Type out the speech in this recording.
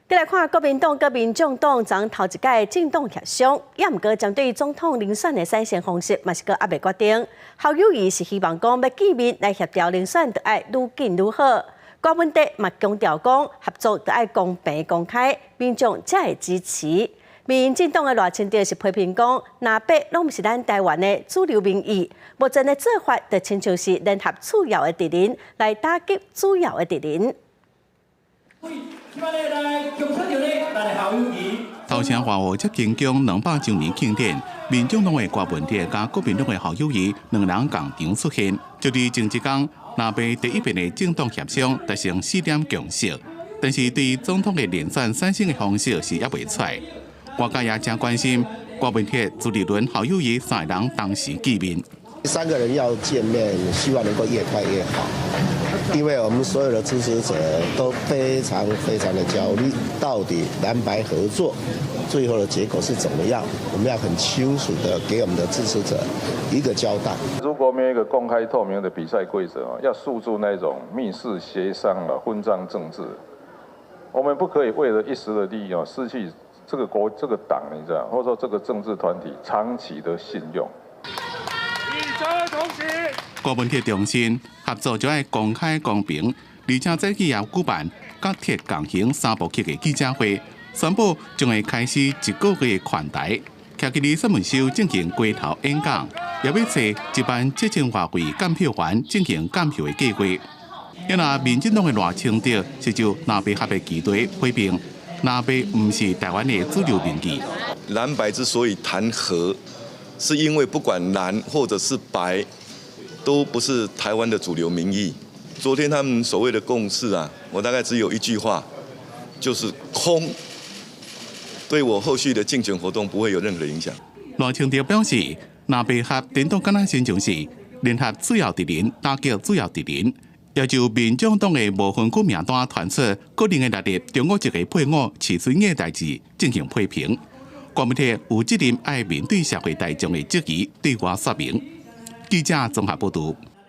再来看国民党跟民众党昨头一届政党协商，也毋过针对总统遴选的选选方式，嘛是个还未决定。侯友宜是希望讲要见面来协调遴选，就爱愈紧愈好。郭文德嘛强调讲合作就爱公平公开，民众才会支持。民进党的赖清德是批评讲，南北拢毋是咱台湾的主流民意，目前的做法就亲像是联合次要的敌人来打击主要的敌人。头城花火接近将200周年庆典，民众党的郭文德甲国民党的侯友宜两人共场出现。就伫前一天，南北第一遍的政党协商达成4点共识，但是对于总统的连选选选的方式是还未出来。外界也真关心郭文德、朱立伦、侯友宜三个人当时见面。3个人要见面，希望能够越快越好。因为我们所有的支持者都非常的焦虑，到底蓝白合作最后的结果是怎么样？我们要很清楚的给我们的支持者一个交代。如果没有一个公开透明的比赛规则，要诉诸那种密室协商混账政治，我们不可以为了一时的利益失去这个党，你知道，或者说这个政治团体长期的信用。郭文德重申，合作就要公开公平，而且这次也举办甲铁共行3部曲的记者会，宣布将会开始1个月的宽台。徛起哩新闻秀进行街头演讲，也要找一班接近华贵监票员进行监票的计划。因为民进党的赖清德是就南北合的旗队批评南北不是台湾的主流民意。蓝白之所以谈和，是因为不管蓝或者是白，都不是台湾的主流民意。昨天他们所谓的共识啊，我大概只有一句话，就是空，对我后续的竞选活动不会有任何的影响。赖清德表示，南北合颠倒敢若亲像是联合主要敌人打击主要敌人，要求民众党的无分区名单传出个人的力量，中国一个配偶饲孙的代志进行批评。郭文德有责任爱面对社会大众的质疑，对外说明。记者综合报道。